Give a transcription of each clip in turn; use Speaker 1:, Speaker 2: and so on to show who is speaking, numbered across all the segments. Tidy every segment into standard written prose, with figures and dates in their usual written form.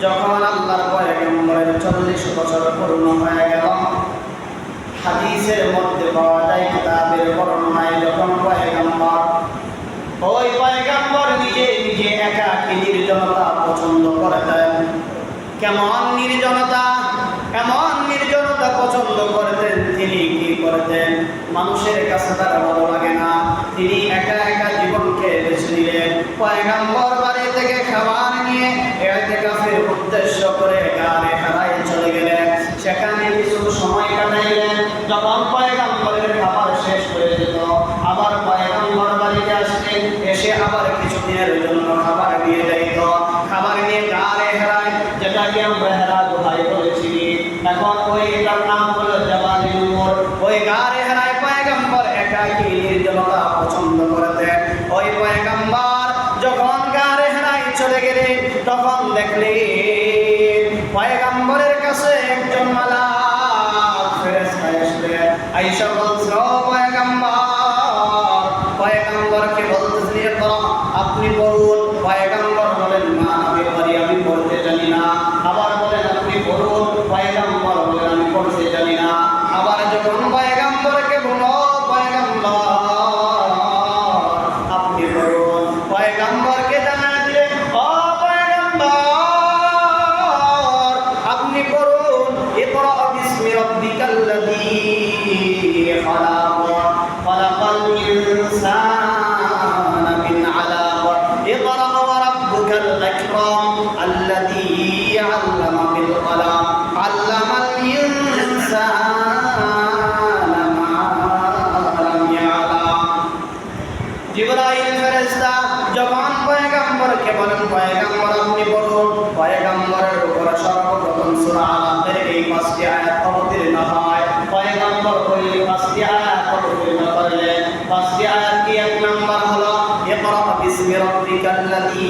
Speaker 1: যখন আল্লাহর পয়গম্বরের 40 বছর পূর্ণ হয়ে গেল, হাদিসের মধ্যে পাওয়া যায়, কিতাবের বর্ণনায়, যখন ওই পয়গম্বর নিজে নিজে একাকী নির্জনতা পছন্দ করতেন। কেমন নির্জনতা? এমন নির্জনতা পছন্দ করতেন, তিনি কি করতেন? মানুষের কাছে তার ভালো লাগে না, তিনি একা একা জীবনকে বেছে নিলেন। পয়গম্বর বাড়ি থেকে খাবার নিয়ে ইতিকাফের উদ্দেশ্য করে গাড়ে হারায় চলে গেলেন। সেখানে কিছু সময় কাটাইলেন। যখন পয়গম্বরের খাবার শেষ হয়ে যেত, আবার পয়গম্বর বাড়িতে আসতেন, এসে আবার কিছুদিনের জন্য খাবার নিয়ে যাইত। খাবার নিয়ে গাড়ে হারায়, যেটাকে আমরা হেরা গুহায় বলেছি, এখন ওই এটার নাম হলো জাবালে নূর। ওই গাড়ে হারায় পয়গম্বর একাকী নির্জনতা পছন্দ করতেন। ওই পয়গম্বর যখন গাড়ে হারায় চলে গেলেন, তখন দেখলেন পয়গম্বরের কাছে একজন মালাক ফেরেশতা আসলেন। আয়েশা বলছে, ও পয়গম্বরকে বলতেছেন, ইকরা, আপনি পড়ুন। পয়গম্বর বলেন, না আমি পারি, আমি পড়তে জানি না। আবার বলেন, আপনি পড়ুন। পয়গম্বর বলেন, আমি পড়তে জানি না। আবার যখন পয়গম্বরকে বলো, পয়গম্বর আপনি পড়ুন, পয়গম্বরকে জানা দিলেন, ও পয়গম্বর আপনি পড়ুন, ইকরা বিসমি রাব্বিকাল্লাযী খালাক, খালাকাল ইনসানা মিন আলাক, ইকরা ওয়া রাব্বুকাল আকরাম আল্লাযী আল্লামা বিল কলম, আল্লামাল ইনসানা মা লাম ইয়ালাম। জিবরাইল ফেরেশতা যখন পয়গম্বরকে বলেন, পয়গম্বর আপনি বলুন, পয়গম্বরের উপর সর্বপ্রথম সূরা আলাকের এই 5টি আয়াত অবতীর্ণ হয়। পয়গম্বর ওই 5টি আয়াত অবতীর্ণ করলেন। 5টি আয়াত কি? এক নাম্বার হলো ইকরা বিসমি রাব্বিকাল্লাযী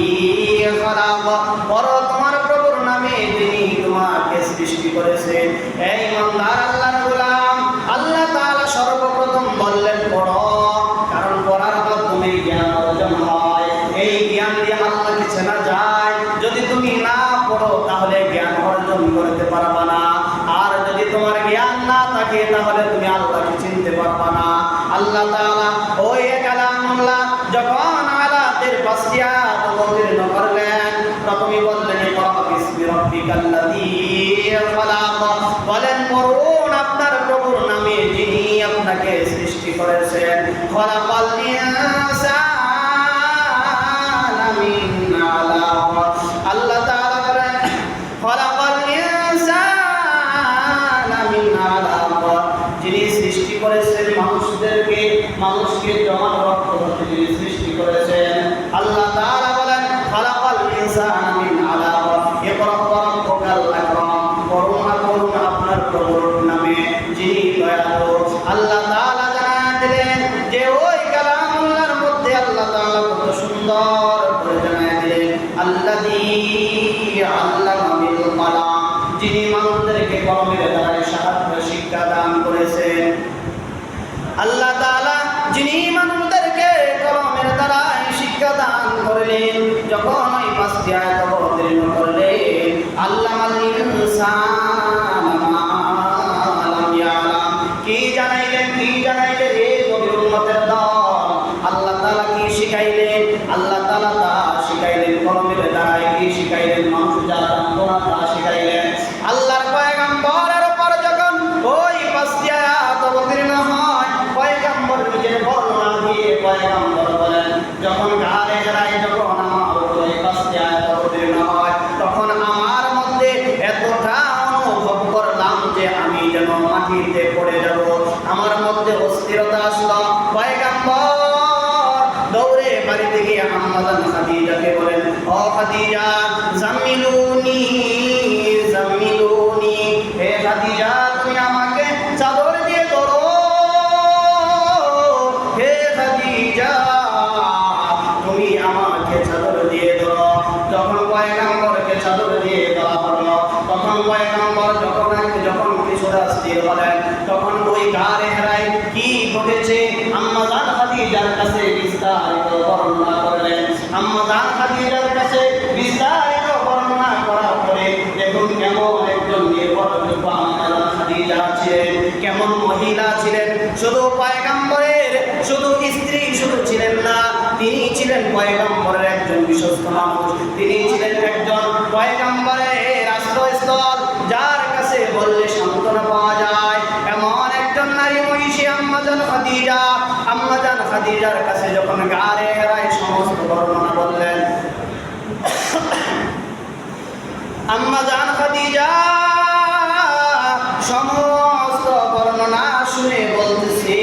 Speaker 1: খালাক, পড়ো তোমার প্রভুর নামে যিনি তোমাকে সৃষ্টি করেছেন। এই ইমানদার আল্লাহর গোলাম, আল্লাহ তাআলা সর্বপ্রথম বললেন পড়ো, কারণ পড়ার মাধ্যমে জ্ঞান অর্জন হয়। এই জ্ঞান দিয়ে আল্লাহকে চেনা যায়। যদি তুমি না পড়ো তাহলে জ্ঞান অর্জন করতে পারবা না। আর যদি তোমার জ্ঞান না থাকে তাহলে তুমি আল্লাহকে চিনতে পারবা না। আল্লাহ তাআলা ওই কালামুল্লাহ যখন আয়াতের 5টি আয়াত অবতীর্ণ করলেন, প্রথমে বললেন ইকরা বিসমি রাব্বিকাল্লাযী খালাক, বলেন পড়ুন আপনার প্রভুর নামে যিনি আপনাকে সৃষ্টি করেছেন। খালাকাল ইনসানা মিন আলাক, আল্লাহ তাআলা বলেন খালাকাল ইনসানা মিন আলাক, যিনি সৃষ্টি করেছেন মানুষদেরকে, মানুষকে জমাট রক্ত হতে যিনি সৃষ্টি করেছেন। আল্লাহ তাআলা বলেন খালাকাল ইনসানা মিন আলাক, ইকরা ওয়া রাব্বুকাল আকরাম, পড়ুন আপনার প্রভুর নামে যিনি দয়ালু। আল্লাহ তাআলা জানান দিলেন যে ওই কালামুল্লাহর মধ্যে আল্লাহ তাআলা কত সুন্দর করে জানান দিলেন, আল্লাযী আল্লামা বিল কলম, যিনি মানুষদেরকে কলমের দ্বারা শিক্ষা দান করেছেন। আল্লাহ তাআলা যিনি মানুষদেরকে কলমের দ্বারা শিক্ষা দান করলেন, যখন ওই 5টি আয়াত অবতীর্ণ করলেন, আল্লামাল ইনসানা মা লাম ইয়ালাম, কি জানাইলেন এই নবীর উম্মতের দল। আল্লাহ তাআলা কি শিখাইলেন? আল্লাহ তাআলা তা শিখাইলেন কলমের দ্বারা। কি শিখাইলেন? মানুষ যারা জানতো না তা শিখাইলেন। আল্লাহর পয়গম্বরের উপর যখন ওই 5টি আয়াত অবতীর্ণ হয়, পয়গম্বর নিজের বর্ণনা দিয়ে পয়গম্বর বলেন, যখন গাড়ে হারায় যখন আমার উপর এই 5টি আয়াত অবতীর্ণ হয়, তখন আমার মধ্যে এতটা অনুভব করলাম যে আমি যেন মাটিতে পড়ে যাব। আমার মধ্যে অস্থিরতা আসলো। পয়গম্বর দৌড়ে বাড়িতে গিয়ে আম্মা জান খাদিজাকে বলেন, ও খাদিজা জাম্মিলুনি, হে খাদিজা তুমি আমাকে চাদর দিয়ে ধরো, হে খাদিজা তুমি আমাকে চাদর দিয়ে ধরো। যখন পয়গম্বরকে চাদর দিয়ে দেওয়া হলো, তখন পয়গম্বর যখন কিছুটা স্থির হলেন, তখন ওই গাড়ে হারায় কি ঘটেছে আম্মা জান খাদিজার কাছে বিস্তারিত বর্ণনা করলেন। আম্মা জান খাদিজার কাছে বিস্তারিত বর্ণনা করার পরে ছিলেন পয়গম্বরের একজন বিশ্বস্ত মানুষ, তিনি ছিলেন একজন পয়গম্বরের আশ্রয়স্থল, যার কাছে বললে সান্ত্বনা পাওয়া যায় এমন একজন নারী মহিষী আম্মা জান খাদিজা। আম্মা জান খাদিজার কাছে যখন গারে হেরায় সমস্ত বর্ণনা বললেন, আম্মা জান খাদিজা সমস্ত বর্ণনা শুনে বলতেছে,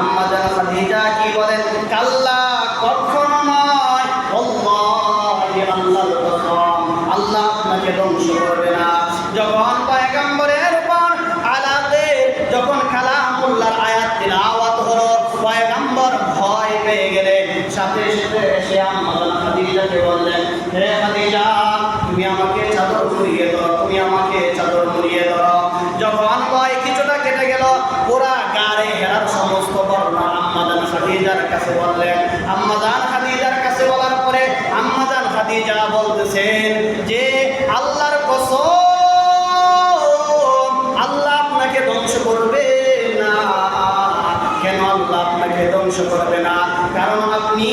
Speaker 1: আম্মা জান খাদিজা কি বলেন, কাল্লা কখনো নয়, আল্লাহি আল্লাহর কসম, আল্লাহ আপনাকে ধ্বংস করবে না। যখন পয়গম্বরের উপর আলাদে যখন কালামুল্লাহর আয়াত তিলাওয়াত হলো, পয়গম্বর ভয় পেয়ে গেলেন। সাথে সাথে এসে আম্মা জান খাদিজাকে বললেন, হে খাদিজা তুমি আমাকে চাদর মুড়িয়ে ধরো, তুমি আমাকে চাদর মুড়িয়ে ধরো। যখন ভয় কিছুটা কেটে গেল, পুরা গাড়ে হেরার সমস্ত বর্ণনা আম্মা জান খাদিজার কাছে বললেন। আম্মা জান খাদিজার কাছে বলার পরে আম্মা জান খাদিজা বলতেছেন যে আল্লাহর কসম, আল্লাহ আপনাকে ধ্বংস করবে না। কেন আল্লাহ আপনাকে ধ্বংস করবে না? কারণ আপনি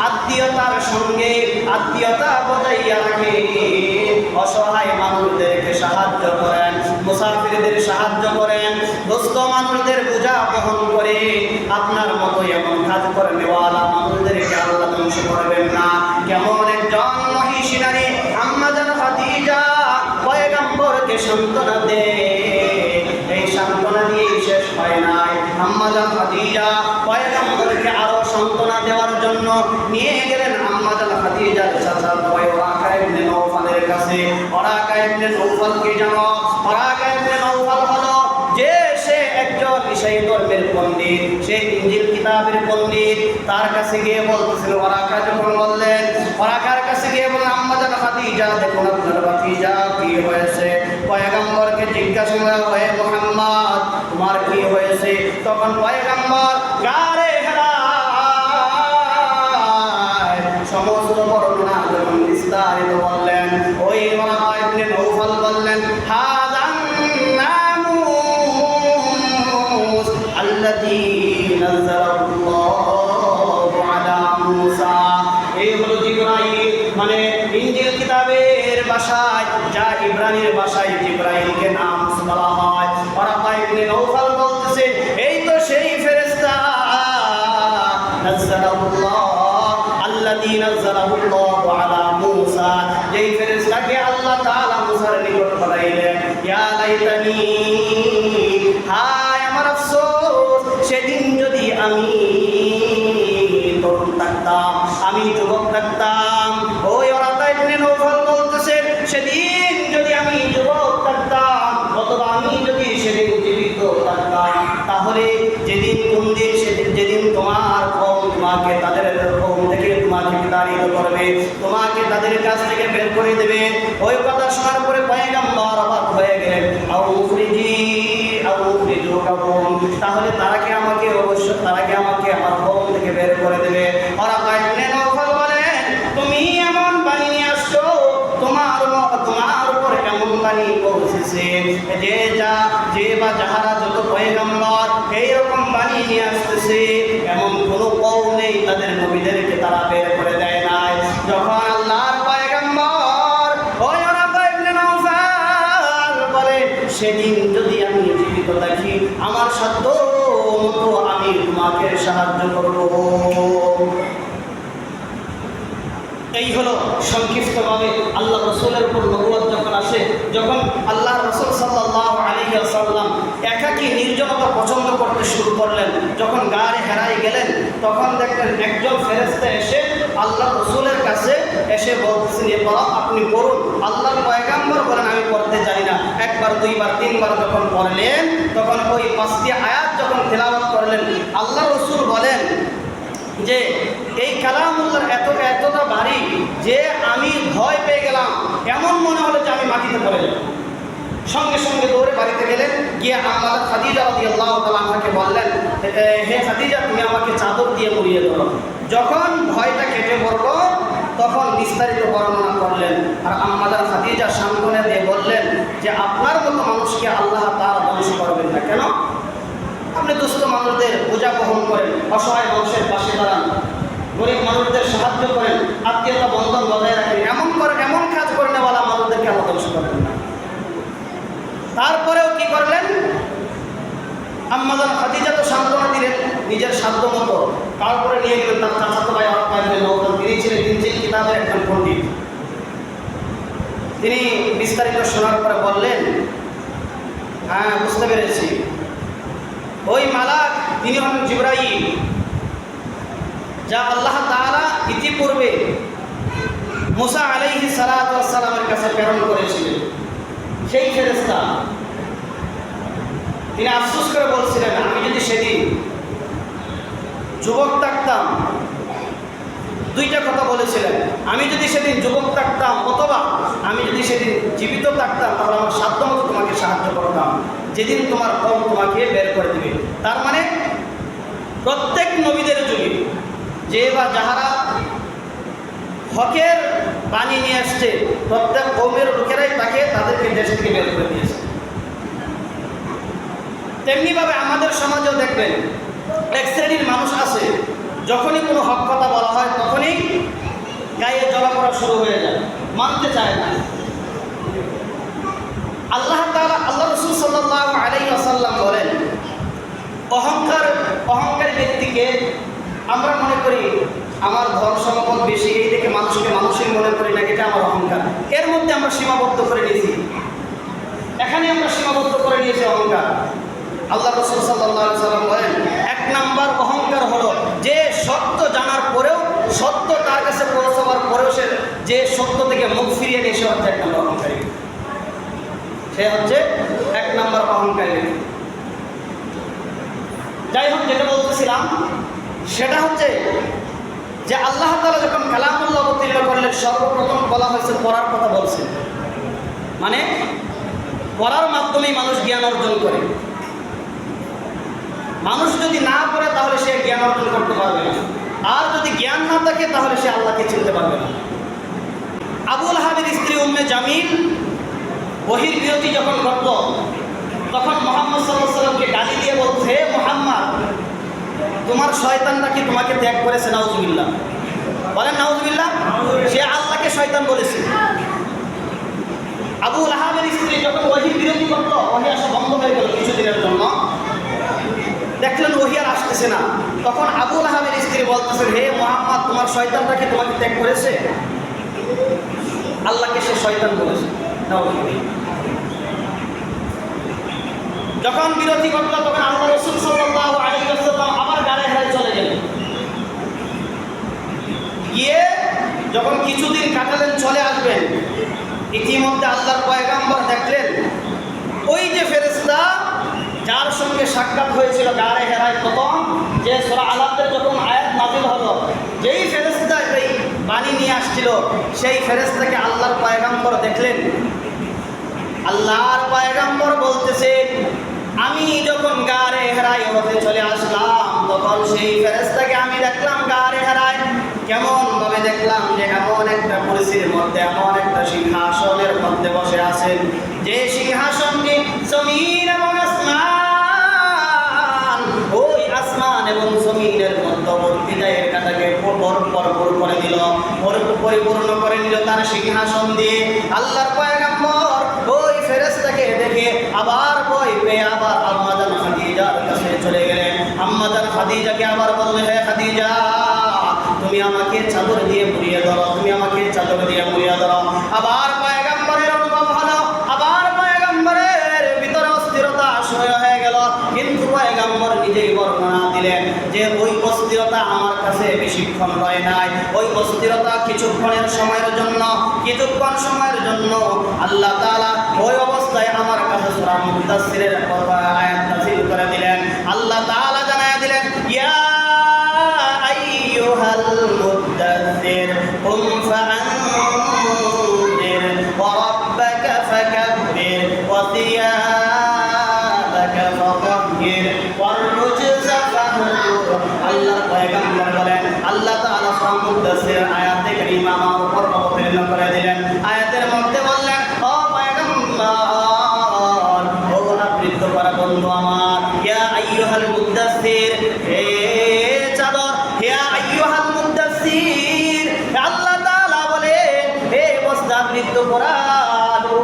Speaker 1: আত্মীয়তার সঙ্গে আত্মীয়তা বজাইয়া রাখেন, অসহায় মানুষদেরকে সাহায্য করেন, মুসাফিরদের সাহায্য করেন, দুস্থ মানুষদের বোঝা বহন করে, আপনার মতো এমন কাজ করে নেওয়ালা মানুষদেরকে আল্লাহ ধ্বংস করবেন না। কেমন একজন মহিষী নারী আম্মা জান খাদিজা পয়গম্বরকে সান্ত্বনা দেয়। এই সান্ত্বনা দিয়েই শেষ হয় নাই, আম্মা জান খাদিজা পয়গম্বরকে আরো সান্ত্বনা দেওয়ার জন্য নিয়ে গেলেন আম্মা জান খাদিজার চাচা ভাই ওরাকা ইবনে নওফালের কাছে। ওরাকা ইবনে নওফালকে জানো, ওরাকা ইবনে নওফাল হলো যে সে একজন ঈসাই ধর্মের পণ্ডিত, সে ইনজিল কিতাবের পণ্ডিত। তার কাছে গিয়ে বলতেছিল, ওরাকা যখন বললেন, ওরাকার কাছে গিয়ে বললেন, আম্মা জান খাদিজা দেখুন আপনার ভাতিজা কি হয়েছে। পয়গম্বরকে জিজ্ঞাসা করা হয়, মুহাম্মদ তোমার কি হয়েছে? তখন পয়গম্বর গারে হেরায় সমস্ত বর্ণনা যখন বিস্তারিত বললেন, ওই ওরাকা ইবনে নওফাল বললেন, হাযান নামুস আল্লাযী নাযালাল্লাহু আলা মূসা। এই হলো জিবরাইল, মানে ইনজিল কিতাবের ভাষায় যা ইব্রানির ভাষায় জিবরাইলকে নাম বলা হয়। ওরাকা ইবনে নওফাল বলতেছে, এই তো সেই ফেরেশতা নাযালাল্লাহু আল্লাযী নাযালাল্লাহু আলা মূসা, যেই ফেরেশতাকে আল্লাহ তাআলা মূসার নিকট পাঠাইলেন। ইয়া লাইতানি, হায় আমার আফসোস, সেদিন যদি আমি তরুণ থাকতাম, আমি যুবক থাকতাম। ওই ওরাকা ইবনে নওফাল বলতেছে, সেদিন যদি আমি যুবক থাকতাম, অথবা আমি যদি সেদিন জীবিত থাকতাম, তাহলে যেদিন কোন দিন সেদিন যেদিন তোমার কওম তোমাকে তাদের কওম থেকে তোমাকে বিতাড়িত করবে, তোমাকে তাদের কাছ থেকে বের করে দেবে। ওই কথা শোনার পরে পয়গম্বর অবাক হয়ে গেলেন। তাহলে তারাকে আমাকে অবশ্যই তারাকে আমাকে আমার কওম থেকে বের করে দেবে। ওরাকা ইবনে নওফাল বলেন, তুমি এমন বাণী নিয়ে আসছো, তোমার উপর এমন বাণী পৌঁছেছে যে বা যাহারা যত পয়গম্বর এইরকম বাণী নিয়ে আসতেছে, এমন কোনো কওম নেই তাদের নবীদেরকে তারা বের করে দেয় নাই। যখন আল্লাহর পয়গম্বর ওই ওরাকা ইবনে নওফাল বলে, সেদিন যদি আমি জীবিত থাকি, আমার সাধ্য মতো আমি তোমাকে সাহায্য করব। এই হলো সংক্ষিপ্তভাবে আল্লাহ রসুলের উপর নবুয়ত যখন আসে, যখন আল্লাহ রসুল সাল্লাল্লাহু আলাইহি ওয়াসাল্লাম একাকী নির্জনতা পছন্দ করতে শুরু করলেন, যখন গাড়ে হেরায় গেলেন, তখন দেখলেন একজন ফেরেশতা এসে আল্লাহ রসুলের কাছে এসে বলতেছেন, আপনি পড়ুন। আল্লাহর পয়গম্বর বলেন, আমি পড়তে জানি না। একবার, দুইবার, তিনবার যখন পড়লেন, তখন ওই 5টি আয়াত যখন তেলাওয়াত করলেন, আল্লাহ রসুল বলেন যে এই কালামুল্লাহর এতটা ভারী যে আমি ভয় পেয়ে গেলাম, এমন মনে হলো যে আমি মাটিতে পড়ে যাব। সঙ্গে সঙ্গে দৌড়ে বাড়িতে গেলেন, গিয়ে আম্মা খাদিজা রাদিয়াল্লাহু তাআলা আনহাকে বললেন, হে খাদিজা তুমি আমাকে চাদর দিয়ে মুড়িয়ে দাও। যখন ভয়টা কেটে পড়ল, তখন বিস্তারিত বর্ণনা করলেন। আর আম্মা খাদিজা সান্ত্বনা দিয়ে বললেন যে আপনার মতো মানুষকে আল্লাহ তাআলা ধ্বংস করবেন না। কেন? আপনি দুস্থ মানুষদের বোঝা বহন করেন, অসহায় মানুষের পাশে দাঁড়ান, গরিব মানুষদের সাহায্য করেন, আত্মীয়তা বন্ধন বজায় রাখেন, এমন কাজ করে নেওয়ালা মানুষদেরকে আল্লাহ ধ্বংস করবেন না। তারপরেও কি করলেন? আম্মা জান খাদিজা তো সান্ত্বনা দিলেন নিজের সাধ্য মতো, তারপরে নিয়ে গেলেন তার চাচাতো ভাই ওরফা ইবনে নওফল। তিনি ছিলেন ইনজিল কিতাবের একজন পণ্ডিত। তিনি বিস্তারিত শোনার পরে বললেন, হ্যাঁ বুঝতে পেরেছি, ওই মালাক তিনি হলেন জিবরাইল, যা আল্লাহ তাআলা ইতিপূর্বে মুসা আলাইহিস সালাতু ওয়াস সালামের কাছে প্রেরণ করেছিলেন, সেই ফেরেশতা। তিনি আফসোস করে বলছিলেন, আমি যদি সেদিন যুবক থাকতাম, দুইটা কথা বলেছিলেন, আমি যদি সেদিন যুবক থাকতাম অথবা আমি যদি সেদিন জীবিত থাকতাম তাহলে আমার সাধ্য মতো তোমাকে সাহায্য করতাম, যেদিন তোমার কওম তোমাকে বের করে দিবে। তার মানে প্রত্যেক নবীদের যুগে যে বা যাহারা হকের বাণী নিয়ে আসছে, প্রত্যেক কওমের লোকেরাই তাদেরকে দেশ থেকে বের করে দিয়েছে। তেমনিভাবে আমাদের সমাজেও দেখবেন এক শ্রেণীর মানুষ আছে, যখনই কোনো হক কথা বলা হয় তখনই গায়ে জ্বলা পড়া শুরু হয়ে যায়, মানতে চায় না। আল্লাহ রাসূল সাল্লাল্লাহু আলাইহি ওয়াসাল্লাম বলেন, অহংকারী ব্যক্তিকে আমরা মনে করি আমার ধন সম্পদ বেশি, এই দেখে মানুষই মনে করি না এটা আমার অহংকার। এর মধ্যে আমরা সীমাবদ্ধ করে নিয়েছি, এখানে আমরা সীমাবদ্ধ করে নিয়েছি অহংকার। আল্লাহ রাসূল সাল্লাল্লাহু আলাইহি ওয়াসাল্লাম বলেন, এক নাম্বার অহংকার হলো যে সত্য জানার পরেও, সত্য তার কাছে পৌঁছাবার পরেও যে সত্য থেকে মুখ ফিরিয়ে নিয়ে সে হচ্ছে এক নম্বর অহংকারী। সে হচ্ছে এক নম্বর অহংকারী। যাই হোক, যেটা বলতেছিলাম সেটা হচ্ছে যে আল্লাহ তাআলা যখন কালামুল্লাহ অবতীর্ণ করলেন, সর্বপ্রথম বলা হয়েছে পড়ার কথা বলছেন। মানে পড়ার মাধ্যমেই মানুষ জ্ঞান অর্জন করে। মানুষ যদি না পড়ে তাহলে সে জ্ঞান অর্জন করতে পারবে না, আর যদি জ্ঞান না থাকে তাহলে সে আল্লাহকে চিনতে পারবে না। আবু লাহাবের স্ত্রী উম্মে জামিল ওহীর বিরতি যখন ঘটল, তখন মুহাম্মদ সাল্লাল্লাহু আলাইহি ওয়াসাল্লামকে গালি দিয়ে বলতো, হে মুহাম্মদ, তোমার শয়তানটা কি তোমাকে ত্যাগ করেছে? নাউজুবিল্লাহ, বলেন নাউজুবিল্লাহ। সে আল্লাহকে শয়তান বলেছে। আবু লাহাবের স্ত্রী যখন ওহীর বিরতি ঘটল, ওহী আসা বন্ধ হয়ে গেল কিছুদিনের জন্য, দেখলেন ওহী আর আসতেছে না, তখন আবু লাহাবের স্ত্রী বলতেছেন, হে মুহাম্মদ, তোমার শয়তানটা কি তোমাকে ত্যাগ করেছে? আল্লাহকে সে শয়তান বলেছে। যখন বিরতি ঘটল তখন আল্লাহ রাসূল সাল্লাল্লাহু আলাইহি ওয়াসাল্লাম আবার গাড়ি হেরায় চলে গেলেন। গিয়ে যখন কিছুদিন কাটালেন, চলে আসবেন, ইতিমধ্যে আল্লাহর পয়গম্বর দেখলেন ওই যে ফেরেশতা যার সঙ্গে সাক্ষাৎ হয়েছিল গাড়ি হেরায় প্রথম, যে সূরা আলাদের যখন আয়াত নাযিল হলো, যেই ফেরেশতা এই বাণী নিয়ে আসছিল, সেই ফেরেশতাকে আল্লাহর পয়গম্বর দেখলেন। আল্লাহর পয়গম্বর বলতেছেন, আমি যখন গাড়ি হেরায় হতে চলে আসলাম, তখন সেই ফেরেশতাকে আমি দেখলাম গাড়ি হেরায়। কেমন ভাবে দেখলাম? যে এমন একটা পরিস্থিতির মধ্যে, এমন একটা সিংহাসনের মধ্যে বসে আছেন, যে সিংহাসনটি জমিন এবং আসমান, ওই আসমান এবং জমিনের মধ্যবর্তী জায়গার কাটাকে ভরপুর করে দিল, পরিপূর্ণ করে নিল তার সিংহাসন দিয়ে। আল্লাহর পয়গম্বর ওই ফেরেশতাকে দেখে আবার ভয় পেয়ে আবার আম্মা জান খাদিজার কাছে চলে গেলেন। আম্মা জান খাদিজাকে আবার বললেন, হে খাদিজা, তুমি আমাকে চাদর দিয়ে মুড়িয়ে ধরো, তুমি আমাকে চাদর দিয়ে মুড়িয়ে ধরো। আবার পয়গম্বরের অনুভব হলো, আবার পয়গম্বরের ভিতরে অস্থিরতা শুরু হয়ে গেল। কিন্তু পয়গম্বর নিজেই বর্ণনা দিলেন যে ওই অস্থিরতা আমার কাছে বেশিক্ষণ রয় নাই, ওই অস্থিরতা কিছুক্ষণ সময়ের জন্য আল্লাহ তাআলা ওই অবস্থায় আমার কাছে সূরা মুদাসসিরের আয়াত নাযিল করে দিলেন। আল্লাহ তাআলা জানায়া দিলেন, ইয়া আইয়ুহাল মুদাসসির কুম ফাআনজির ওয়া রাব্বাকা ফাকাব্বির ওয়া সিয়াবাকা ফাতাহহির ওয়ার রুজজা ফাহজুর। আল্লাহর পয়গম্বর বলেন, আল্লাহ তাআলা সূরা মুদাসসিরের আয়াতে কারীমা আমার উপর অবতীর্ণ করে দিলেন। আয়াতের মধ্যে বললেন, ও পয়গম্বর, ও আপৃত করা বন্ধু আমার, ইয়া আইয়ুহাল মুদাসসির, হে চাদর, ইয়া আইয়ুহাল মুদাসসির, পতিত পরালো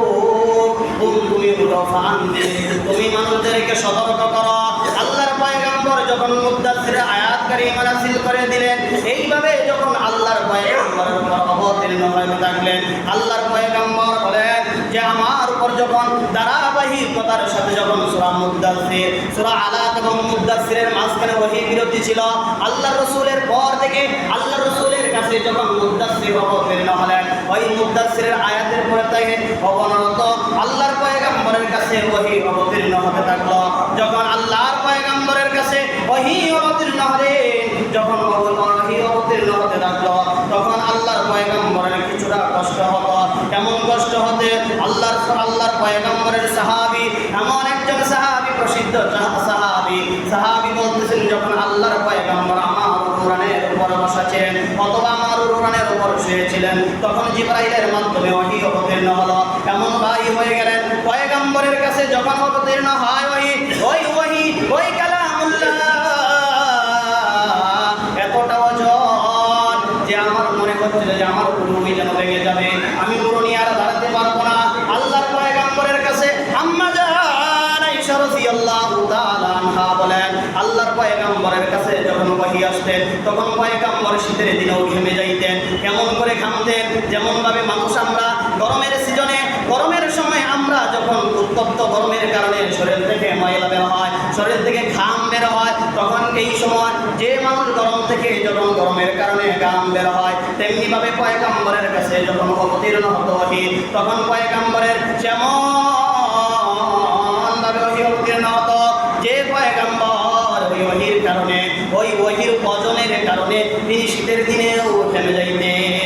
Speaker 1: তুমি উঠো ফানদির, তুমি মানুষদেরকে সতর্ক করো। আল্লাহর পয়গম্বর যখন মুদ্দাসসিরের আয়াত কারিমা নাযিল করে দিলেন, এইভাবে যখন আল্লাহর পয়গম্বরের উপর অবতীর্ণ হয়ে থাকলেন, আল্লাহর পয়গম্বর বলেন যে আমার উপর যখন ধারাবাহিকতার সাথে যখন সূরা মুদ্দাসসির, সূরা আলাক এবং মুদ্দাসসিরের মাঝখানে ওহী বিরতি ছিল, আল্লাহর রাসূলের পর থেকে আল্লাহর রাসূলের কাছে যখন মুদ্দাসসির অবতীর্ণ হলেন, ওই মুদ্দাসসিরের আয়াতের পরে থেকে অবনত আল্লাহর পয়গম্বরের কাছে ওহী অবতীর্ণ হতে থাকলো। যখন আল্লাহর পয়গম্বরের কাছে ওহী অবতীর্ণ হলেন, যখন ওহী অবতীর্ণ হতে থাকলো, তখন আল্লাহর পয়গম্বরের কিছুটা কষ্ট হতো। কেমন কষ্ট হতে? আল্লাহর পয়গম্বরের সাহাবী, এমন একজন সাহাবী, প্রসিদ্ধ সাহাবী বলতেছেন, যখন আল্লাহর পয়গম্বর আমার উড়ানের উপর বসা ছিলেন অথবা আমার উড়ানের উপর শুয়েছিলেন, তখন জিবরাইলের মাধ্যমে ওহী অবতীর্ণ হলো। এমন ভাই হয়ে গেলেন, পয়গম্বরের কাছে যখন অবতীর্ণ হয় ওই কালামুল্লাহ এতটা ওজন যে আমার মনে হচ্ছিল যে আমার পুরোই যেন ভেঙে যাবে, আমি পুরো নিয়ে আর দাঁড়াতে পারবো না। আল্লাহর পয়গম্বরের কাছে আম্মা জান আয়েশা রাদিয়াল্লাহু তাআলা আনহা বলেন, আল্লাহর পয়গম্বরের কাছে যখন ওহী আসতেন, তখন পয়গম্বর শীতের দিনেও ঘেমে যাইতেন। কেমন করে ঘামতেন? যেমন ভাবে মানুষ আমরা গরমের সিজনে, গরমের সময় আমরা যখন উত্তপ্ত গরমের কারণে শরীর থেকে ময়লা বের হয়, শরীর থেকে ঘাম বের হয়, তখন এই সময় যে মানুষ গরম থেকে যখন গরমের কারণে ঘাম বের হয়, তেমনি ভাবে পয়গম্বরের কাছে যখন অবতীর্ণ হতো ওহী, তখন পয়গম্বরের যেমন ভাবে ওহী অবতীর্ণ হতো, যে পয়গম্বর ওই ওহীর কারণে, ওই ওহীর ওজনের কারণে তিনি শীতের দিনেও থেমে যাইতেন।